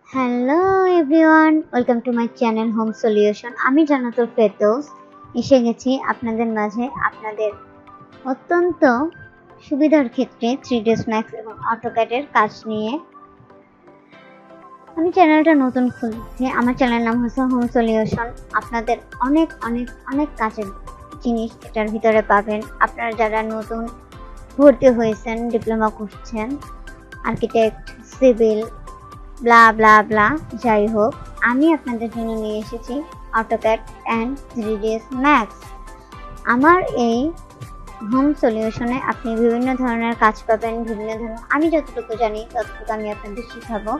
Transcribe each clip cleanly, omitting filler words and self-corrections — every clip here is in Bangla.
Hello everyone, welcome to my channel home solution. আমি জান্নাতুল ফেরদৌস এসে গেছি আপনাদের মাঝে আপনাদের অত্যন্ত সুবিধার ক্ষেত্রে 3ds Max এবং অটোক্যাডের কাজ নিয়ে। আমি চ্যানেলটা নতুন খুলছি, আমার চ্যানেলের নাম হচ্ছে হোম সলিউশন। আপনাদের অনেক অনেক অনেক কাজের জিনিস এটার ভিতরে পাবেন। আপনারা যারা নতুন ভর্তি হয়েছেন, ডিপ্লোমা করছেন, আর্কিটেক্ট, সিভিল, ব্লা ব্লা ব্লা, যাই হোক, আমি আপনাদের জন্য নিয়ে এসেছি অটোক্যাড অ্যান্ড 3ds Max। আমার এই হোম সলিউশনে আপনি বিভিন্ন ধরনের কাজ পাবেন, বিভিন্ন ধরনের, আমি যতটুকু জানি ততটুকু আমি আপনাদের শিখাবো।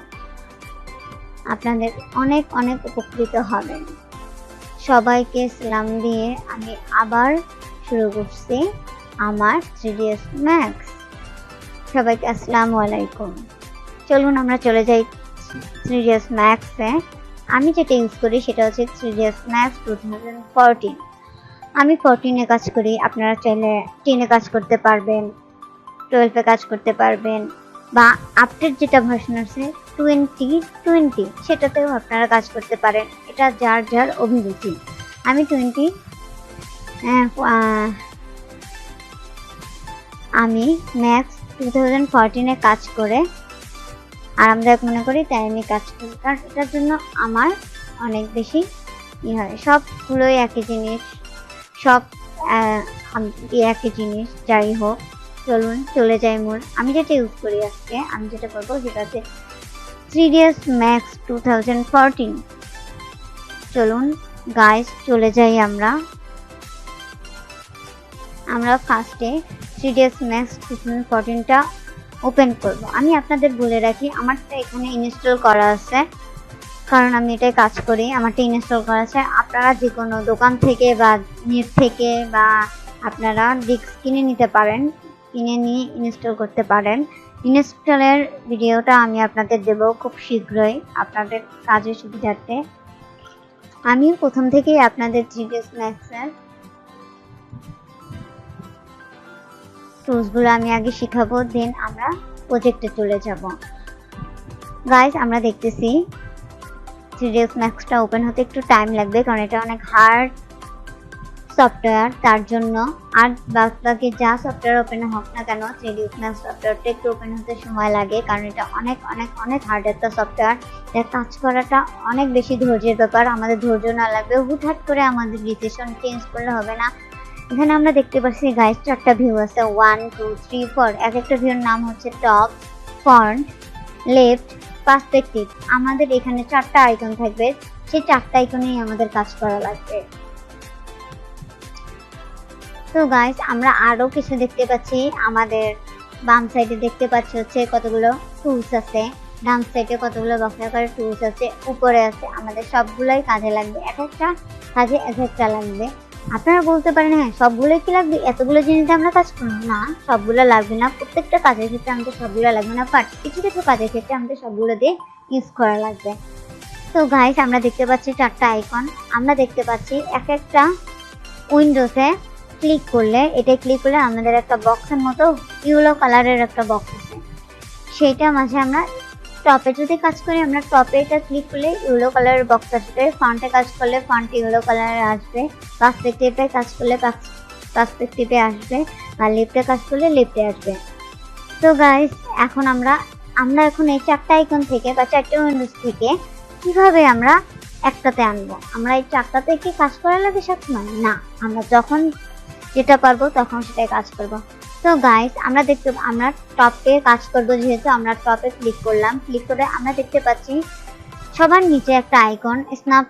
আপনাদের অনেক অনেক উপকৃত হবেন। সবাইকে সালাম দিয়ে আমি আবার শুরু করছি আমার 3ds Max। সবাইকে আসসালামু আলাইকুম। চলুন আমরা চলে যাই 3ds Max এ। আমি যেটা ইউজ করি সেটা হচ্ছে 3ds Max 2014। আমি 14 এ কাজ করি, আপনারা চাইলে 10 এ কাজ করতে পারবেন, 12 এ কাজ করতে পারবেন, বা আপডেট যেটা ভার্সন আছে 2020 সেটাতেও আপনারা কাজ করতে পারেন। এটা যার যার অভিরুচি। আমি আমি ম্যাক্স 2014 এ কাজ করে আরামদায়ক মনে করি, তাই আমি কাজ করি, কারণ এটার জন্য আমার অনেক বেশি হয়। সবগুলোই একই জিনিস, সব একই জিনিস। যাই হোক, চলুন চলে যাই মূল। আমি যেটা ইউজ করি আজকে, আমি যেটা করবো সেটা হচ্ছে 3ds Max 2014। চলুন গাইস চলে যাই আমরা ফার্স্টে 3ds Max 2014টা ওপেন করব। আমি আপনাদের বলে রাখি, আমারটা এখানে ইনস্টল করা আছে, কারণ আমি এটাই কাজ করি। আমারটা ইনস্টল করা আছে। আপনারা যে কোনো দোকান থেকে বা নেট থেকে বা আপনারা ডিস্ক কিনে নিতে পারেন, কিনে নিয়ে ইনস্টল করতে পারেন। ইনস্টলের ভিডিওটা আমি আপনাদের দেব খুব শীঘ্রই আপনাদের কাজের সুবিধার্থে। আমি প্রথম থেকেই আপনাদের 3ds Max এর টুলসগুলো আমি আগে শিখাবো, দেন আমরা প্রজেক্টে চলে যাব। গাইস, আমরা দেখতেছি 3ds Maxটা ওপেন হতে একটু টাইম লাগবে, কারণ এটা অনেক হার্ড সফটওয়্যার, তার জন্য। আর বাকি যা সফটওয়্যার ওপেন হোক না কেন, 3ds Max সফটওয়্যারটা একটু ওপেন হতে সময় লাগে, কারণ এটা অনেক অনেক অনেক হার্ড একটা সফটওয়্যার। এটা কাজ করাটা অনেক বেশি ধৈর্যের ব্যাপার। আমাদের ধৈর্য না লাগবে, হুটহাট করে আমাদের ডিসিশন চেঞ্জ করলে হবে না। এখানে আমরা দেখতে পাচ্ছি গাইস 4টা ভিউ আছে, 1 2 3 4। এক একটা ভিউর নাম হচ্ছে টপ, ফ্রন্ট, লেফট, পার্সপেক্টিভ। আমাদের এখানে 4টা আইকন থাকবে, সেই 4টা আইকনেই আমাদের কাজ করা লাগবে। তো গাইস, আমরা আরো কিছু দেখতে পাচ্ছি। আমাদের বাম সাইডে দেখতে পাচ্ছি হচ্ছে কতগুলো টুলস আছে, ডান সাইডে কতগুলো বক্স আকারের টুলস আছে, উপরে আছে। আমাদের সবগুলোই কাজে লাগবে, এক একটা কাজে এক একটা লাগবে। আপনারা বলতে পারেন হ্যাঁ সবগুলোই কি লাগবে, এতগুলো জিনিস আমরা কাজ করবো না, সবগুলো লাগবে না। প্রত্যেকটা কাজের ক্ষেত্রে আমাদের সবগুলো লাগবে না, বাট কিছু কিছু কাজের ক্ষেত্রে আমাদের সবগুলো দিয়ে ইউজ করা লাগবে। তো গাইস, আমরা দেখতে পাচ্ছি 4টা আইকন। আমরা দেখতে পাচ্ছি এক একটা উইন্ডোজে ক্লিক করলে, আমাদের একটা বক্সের মতো ইয়েলো কালারের একটা বক্স আছে, সেইটা মাঝে আমরা টপে যদি কাজ করি, আমরা টপে এটা ক্লিক করলে ইয়েলো কালারের বক্স আসবে। ফ্রন্টে কাজ করলে ফ্রন্টে ইয়েলো কালারের আসবে, পার্সপেক্টিভে কাজ করলে পার্সপেক্টিভে আসবে, আর লেফটে কাজ করলে লেফটে আসবে। তো গাইস, এখন আমরা এখন এই 4টা আইকন থেকে বা 4টে উইন্ডোজ থেকে কিভাবে আমরা একটাতে আনবো? আমরা এই 4টাতে কি কাজ করা লাগে সবসময় না, আমরা যখন যেটা পারবো তখন সেটাই কাজ করব। তো গাইস, আমরা টপে কাজ করব, যেহেতু আমরা টপে ক্লিক করলাম। ক্লিক করে আমরা দেখতে পাচ্ছি সবার নিচে একটা icon, snap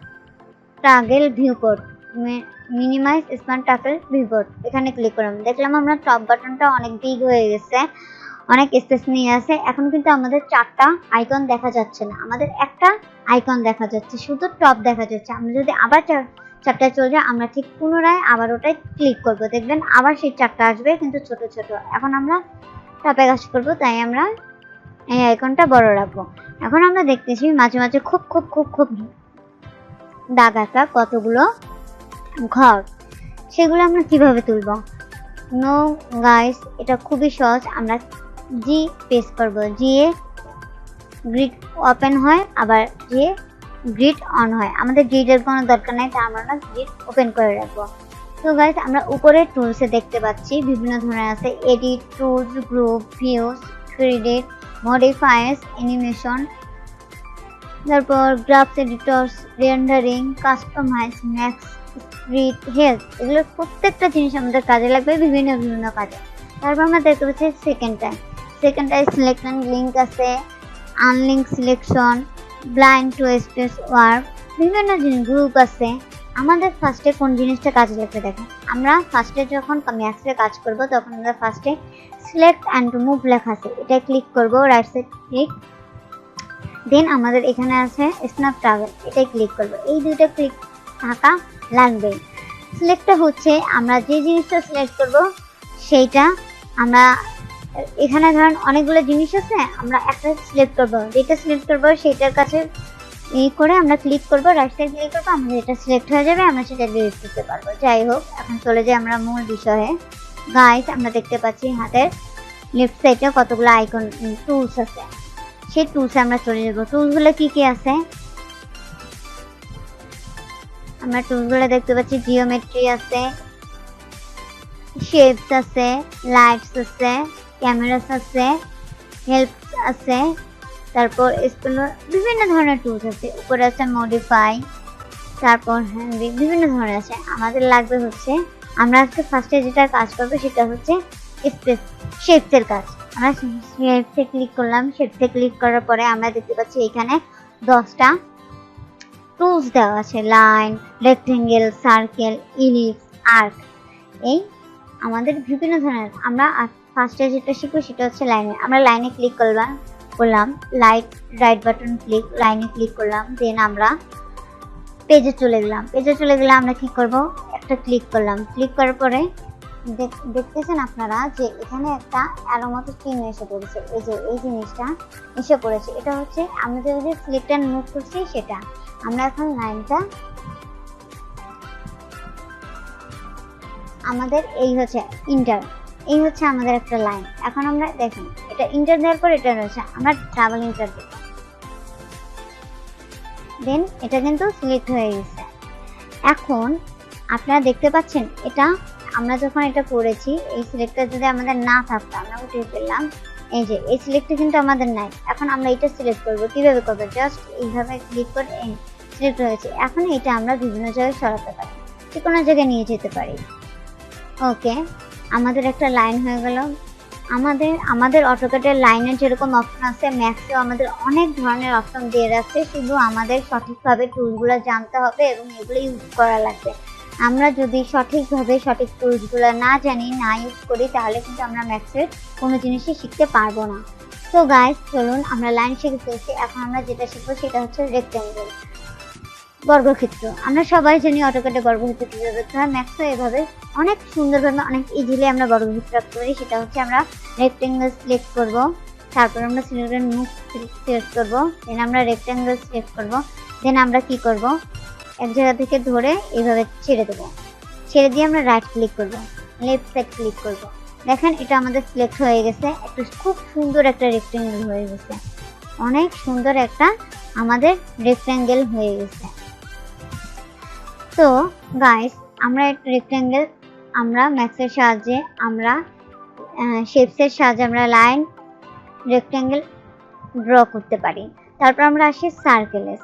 toggle viewport, minimize snap toggle viewport. এখানে ক্লিক করলাম, দেখলাম আমরা টপ বাটনটা অনেক বিগ হয়ে গেছে, অনেক স্পেস নিয়ে আছে। এখন কিন্তু আমাদের 4টা আইকন দেখা যাচ্ছে না, আমাদের একটা আইকন দেখা যাচ্ছে, শুধু টপ দেখা যাচ্ছে। আমরা যদি আবার 4টায় চলে যাই, আমরা ঠিক পুনরায় আবার ওটাই ক্লিক করব, দেখবেন আবার সেই 4টা আসবে, কিন্তু ছোট ছোট। এখন আমরা টপে কাজ করব, তাই আমরা এই আইকনটা বড় রাখবো। এখন আমরা দেখতেছি মাঝে মাঝে খুব খুব খুব খুব দাগ আঁকা কতগুলো ঘর, সেগুলো আমরা কিভাবে তুলব? নো গাইস, এটা খুবই সহজ। আমরা জি প্রেস করব, জি এ গ্রিড ওপেন হয়, আবার যে গ্রিড অন হয়। আমাদের গ্রিডের কোনো দরকার নাই, তাই আমরা গ্রিড ওপেন করে রাখবো। তো গাইস আমরা উপরে টুলসে দেখতে পাচ্ছি বিভিন্ন ধরনের আছে, edit, tools, group, views, credit, modifiers, animation, তারপর graphs, editors, rendering, customize, max, script, health. এগুলো প্রত্যেকটা জিনিস আমাদের কাজে লাগবে বিভিন্ন বিভিন্ন কাজে। তারপর আমরা দেখতে পাচ্ছি সেকেন্ডটাই সিলেকশন লিঙ্ক আছে, unlink selection, blind to space work, বিভিন্ন জিনিস, গ্রুপ আছে। আমাদের ফার্স্টে কোন জিনিসটা কাজে লাগবে দেখেন, আমরা ফার্স্টে যখন ম্যাক্সে কাজ করব তখন আমরা ফার্স্টে সিলেক্ট অ্যান্ড মুভ লেখা আছে, এটা ক্লিক করব, রাইট সাইড ক্লিক। দেন আমাদের এখানে আছে স্ন্যাপ ট্রাভেল, এটাই ক্লিক করব। এই দুইটা ক্লিক থাকা লাগবে। সিলেক্টটা হচ্ছে আমরা যে জিনিসটা সিলেক্ট করব সেইটা আমরা এখানে ধরেন অনেকগুলো জিনিস আছে, আমরা একটা সিলেক্ট করব, যেটা সিলেক্ট করব সেটার কাছে এই করে আমরা ক্লিক করব, রাইট সাইড ক্লিক করব, আমাদের এটা সিলেক্ট হয়ে যাবে, আমরা সেটা ডিলিট করতে পারবো। যাই হোক, এখন চলে যাই আমরা মূল বিষয়ে। গাইস আমরা দেখতে পাচ্ছি হাতের লেফট সাইডে কতগুলো আইকন টুলস আছে, সেই টুলসে আমরা চলে যাব। টুলসগুলো কি কি আছে আমরা টুলসগুলো দেখতে পাচ্ছি, জিওমেট্রি আছে, শেপস আছে, লাইটস আছে, ক্যামেরাস আছে, হেল্প আছে, তারপর বিভিন্ন ধরনের টুলস আছে। উপরে আছে মডিফাই, তারপর বিভিন্ন ধরনের আছে। আমাদের লাগবে হচ্ছে, আমরা আজকে ফার্স্টে যেটা কাজ করবো সেটা হচ্ছে শেপসের কাজ। আমরা শেপসে ক্লিক করলাম, শেপসে ক্লিক করার পরে আমরা দেখতে পাচ্ছি এখানে 10টা টুলস দেওয়া আছে, line, rectangle, circle, ellipse, arc. এই আমাদের বিভিন্ন ধরনের। আমরা ফার্স্টে যেটা শিখবো সেটা হচ্ছে লাইনে। আমরা লাইনে ক্লিক করলাম, রাইট বাটন ক্লিক, লাইনে ক্লিক করলাম। দেন আমরা পেজে চলে গেলাম। আমরা কি করব, একটা ক্লিক করলাম, ক্লিক করার পরে দেখতেছেন আপনারা যে এখানে একটা অ্যারো মতো চিহ্ন এসে পড়েছে। এই যে এই জিনিসটা এসে পড়েছে, এটা হচ্ছে আমাদের যে সিলেক্ট অ্যান্ড মুভ করছি সেটা। আমরা এখন লাইনটা, আমাদের এই হচ্ছে ইন্টার, এই হচ্ছে আমাদের একটা লাইন। এখন আমরা দেখেন এটা ইন্টার দেওয়ার পর এটা রয়েছে, আমরা ডাবল ইন্টার দেব, দেন এটা কিন্তু সিলেক্ট হয়ে গেছে। এখন আপনারা দেখতে পাচ্ছেন এটা আমরা যখন এটা করেছি, এই সিলেক্টটা যদি আমাদের না থাকতো আমরা উঠিয়ে ফেললাম, এই যে এই সিলেক্টটা কিন্তু আমাদের নাই। এখন আমরা এটা সিলেক্ট করব, কিভাবে করব, জাস্ট এইভাবে ক্লিক করে সিলেক্ট হয়েছে। এখন এটা আমরা বিভিন্ন জায়গায় সরাতে পারি, যে কোনো জায়গায় নিয়ে যেতে পারি। ওকে, আমাদের একটা লাইন হয়ে গেল। আমাদের অটোক্যাডের লাইনের যেরকম অপশন আছে, ম্যাক্সেও আমাদের অনেক ধরনের অপশন দিয়ে রাখছে, শুধু আমাদের সঠিকভাবে টুলসগুলো জানতে হবে এবং এগুলো ইউজ করা লাগবে। আমরা যদি সঠিকভাবে সঠিক টুলসগুলো না জানি, না ইউজ করি, তাহলে কিন্তু আমরা ম্যাক্সের কোনো জিনিসই শিখতে পারবো না। তো গাইস চলুন, আমরা লাইন শিখে ফেলছি। এখন আমরা যেটা শিখবো সেটা হচ্ছে রেক্টেঙ্গেল, বর্গক্ষেত্র। আমরা সবাই জানি অটোক্যাডে বর্গক্ষেত্র কিভাবে করতে হয়, ম্যাক্সও এভাবে অনেক সুন্দরভাবে অনেক ইজিলি আমরা বর্গক্ষেত্র রাখতে পারি। সেটা হচ্ছে আমরা রেক্টেঙ্গেল সিলেক্ট করব, তারপর আমরা সিলেক্টেড মুভ সিলেক্ট করব, দেন আমরা রেক্টেঙ্গেল সিলেক্ট করব, দেন আমরা কি করব, এক জায়গা থেকে ধরে এইভাবে ছেড়ে দেবো, ছেড়ে দিয়ে আমরা রাইট ক্লিক করব, লেফট সাইড ক্লিক করব। দেখেন এটা আমাদের সিলেক্ট হয়ে গেছে, একটা খুব সুন্দর একটা রেক্টেঙ্গেল হয়ে গেছে, অনেক সুন্দর একটা আমাদের রেক্টেঙ্গেল হয়ে গেছে। তো গাইস আমরা একটা রেক্টেঙ্গেল, আমরা ম্যাক্সের সাহায্যে, আমরা শেপসের সাহায্যে আমরা লাইন, রেক্টেঙ্গেল ড্র করতে পারি। তারপর আমরা আসি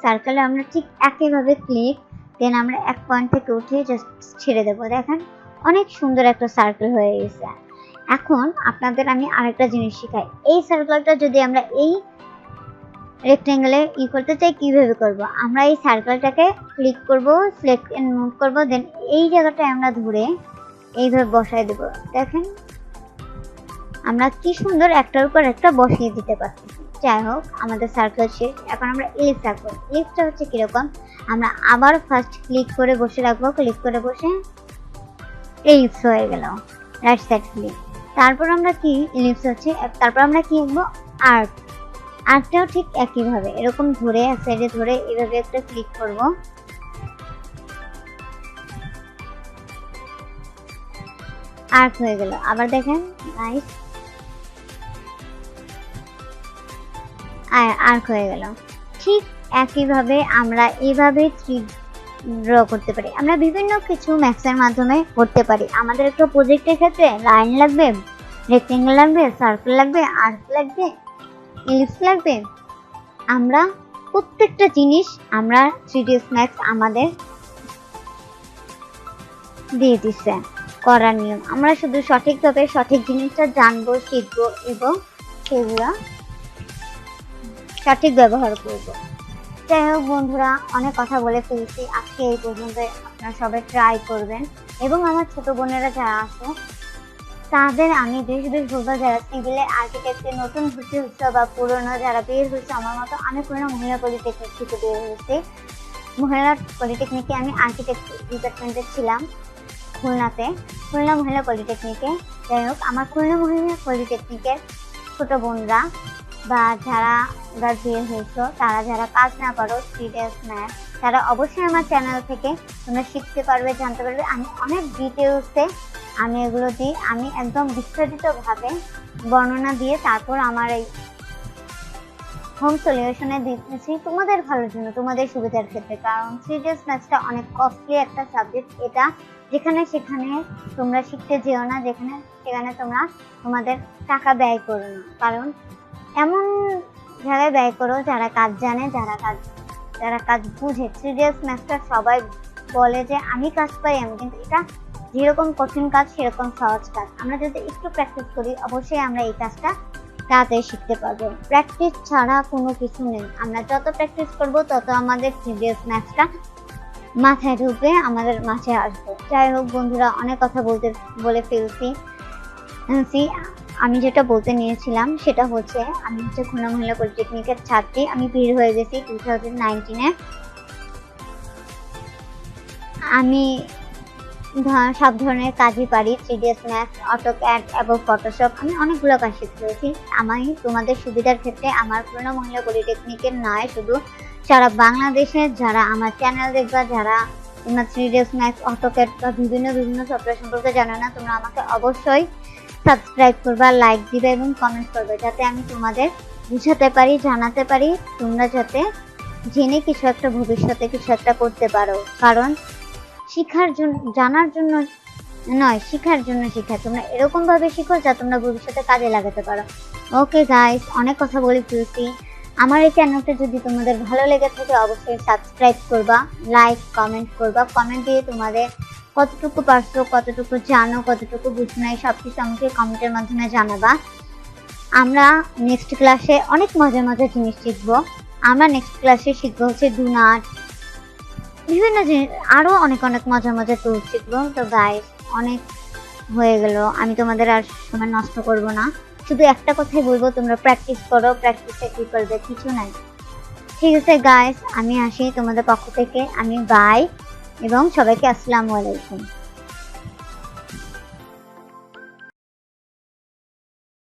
সার্কেলে আমরা ঠিক একইভাবে ক্লিক, দেন আমরা এক পয়েন্ট থেকে উঠে জাস্ট ছেড়ে দেবো। দেখেন অনেক সুন্দর একটা সার্কেল হয়ে গেছে। এখন আপনাদের আমি আরেকটা জিনিস শেখাই, এই সার্কেলটা যদি আমরা এই রেক্টেঙ্গেলে করতে চাই, কিভাবে করব, আমরা এই সার্কেলটাকে ক্লিক করব, সিলেক্ট এন্ড মুভ করব, দেন এই জায়গাটায় আমরা ধরে এইভাবে বসায় দেব। দেখেন আমরা কি সুন্দর একটার উপর একটা বসিয়ে দিতে পারতেছি। যাই হোক, আমাদের সার্কেল শেষ। এখন আমরা ইলিপস আঁকবো। ইলিপসটা হচ্ছে কিরকম, আমরা আবার ফার্স্ট ক্লিক করে বসে রাখবো, ক্লিক করে বসে ইলিপস হয়ে গেল, রাইট সাইড ক্লিক। তারপর আমরা কি ইলিপস হচ্ছে, তারপর আমরা কি আঁকবো, আর্কটাও ঠিক একইভাবে এরকম ধরে এক সাইডে ধরে এভাবে একটা ক্লিক করব, আর্ক হয়ে গেল। আবার দেখেন নাইস, আর্ক হয়ে গেল। ঠিক একইভাবে আমরা এভাবে 3D ড্র করতে পারি। আমরা বিভিন্ন কিছু ম্যাথসের মাধ্যমে করতে পারি। আমাদের একটা প্রজেক্টের ক্ষেত্রে লাইন লাগবে, রেক্টেঙ্গেল লাগবে, সার্কেল লাগবে, আর্ক লাগবে, ইলিপস লাগবে। আমরা প্রত্যেকটা জিনিস আমরা 3ds Max আমাদের দিয়ে দিচ্ছে করার নিয়ম। আমরা শুধু সঠিকভাবে সঠিক জিনিসটা জানবো, শিখবো এবং সেগুলো সঠিক ব্যবহার করব। যাই হোক বন্ধুরা, অনেক কথা বলে ফেলছি, আজকে এই পর্যন্ত। আপনারা সবাই ট্রাই করবেন এবং আমার ছোট বোনেরা যারা আছে তাদের আমি বেশ বলবো, যারা সিভিলে আর্কিটেক্টে নতুন ভর্তি হচ্ছে বা পুরনো যারা বের হয়েছে আমার মতো। আমি পুরনো মহিলা পলিটেকনিক থেকে বের হয়েছি। মহিলা পলিটেকনিকে আমি আর্কিটেক্ট ডিপার্টমেন্টে ছিলাম খুলনাতে, খুলনা মহিলা পলিটেকনিকে। যাই হোক, আমার খুলনা মহিলা পলিটেকনিকের ছোট বোনরা বা যারা এবার বের হয়েছো, তারা যারা কাজ না পারো 3ds Max, তারা অবশ্যই আমার চ্যানেল থেকে তোমরা শিখতে পারবে, জানতে পারবে। আমি অনেক ডিটেলসে আমি এগুলো দিই, আমি একদম বিস্তারিতভাবে বর্ণনা দিয়ে তারপর আমার এই হোম সলিউশনে দিতেছি তোমাদের ভালোর জন্য, তোমাদের সুবিধার ক্ষেত্রে। কারণ 3ds Max-টা অনেক কস্টলি একটা সাবজেক্ট। এটা যেখানে সেখানে তোমরা শিখতে যেও না, যেখানে সেখানে তোমরা তোমাদের টাকা ব্যয় করো না। কারণ এমন জায়গায় ব্যয় করো যারা কাজ জানে, যারা কাজ বুঝে। 3ds Max-টা সবাই বলে যে আমি কাজ পাই আমি, কিন্তু এটা যেরকম কঠিন কাজ সেরকম সহজ কাজ। আমরা যদি একটু প্র্যাকটিস করি অবশ্যই আমরা এই কাজটা তাড়াতাড়ি শিখতে পারবো। প্র্যাকটিস ছাড়া কোনো কিছু নেই। আমরা যত প্র্যাকটিস করব তত আমাদের 3ds Max-টা মাথায় ঢুকবে, আমাদের মাথায় আসবে। যাই হোক বন্ধুরা, অনেক কথা বলে ফেলছি। আমি যেটা বলতে নিয়েছিলাম সেটা হচ্ছে, আমি হচ্ছে খুলনা মহিলা পলিটেকনিকের ছাত্রী। আমি বের হয়ে গেছি 2019-এ। আমি সব ধরনের কাজই পারি, 3ds Max, AutoCAD এবং Photoshop। আমি অনেকগুলো কাজ শিখেছি। আমি তোমাদের সুবিধার ক্ষেত্রে আমার খুলনা মহিলা পলিটেকনিকের নয়, শুধু সারা বাংলাদেশের যারা আমার চ্যানেল দেখবা, যারা তোমরা 3ds Max, AutoCAD বা বিভিন্ন সফটওয়্যার সম্পর্কে জানো না, তোমরা আমাকে অবশ্যই সাবস্ক্রাইব করবা, লাইক দিবে এবং কমেন্ট করবে, যাতে আমি তোমাদের বুঝাতে পারি, জানাতে পারি, তোমরা যাতে জেনে কিছু একটা ভবিষ্যতে কিছু একটা করতে পারো। কারণ শিখার জন্য, জানার জন্য নয়, শিখার জন্য শিখা। তোমরা এরকম ভাবে শিখো যা তোমরা ভবিষ্যতে কাজে লাগাতে পারো। ওকে গাইস, অনেক কথা বলে ফেলছি। আমার এই চ্যানেলটা যদি তোমাদের ভালো লেগে থাকে অবশ্যই সাবস্ক্রাইব করবা, লাইক কমেন্ট করবা। কমেন্ট দিয়ে তোমাদের কতটুকু পারছো, কতটুকু জানো, কতটুকু বুঝো নাই সবকিছু আমাকে কমেন্টের মাধ্যমে জানাবা। আমরা নেক্সট ক্লাসে অনেক মজার জিনিস শিখবো। আমরা নেক্সট ক্লাসে শিখবো হচ্ছে ডুনাট, বিভিন্ন জিনিস, আরো অনেক মজার টুল শিখবো। তো গাইস, অনেক হয়ে গেল, আমি তোমাদের আর সময় নষ্ট করব না। শুধু একটা কথাই বলবো, তোমরা প্র্যাকটিস করো, প্র্যাকটিসে কি করবে, কিছু নাই। ঠিক আছে গাইস, আমি আসি তোমাদের পক্ষ থেকে। আমি বাই এবং সবাইকে আসসালামু আলাইকুম।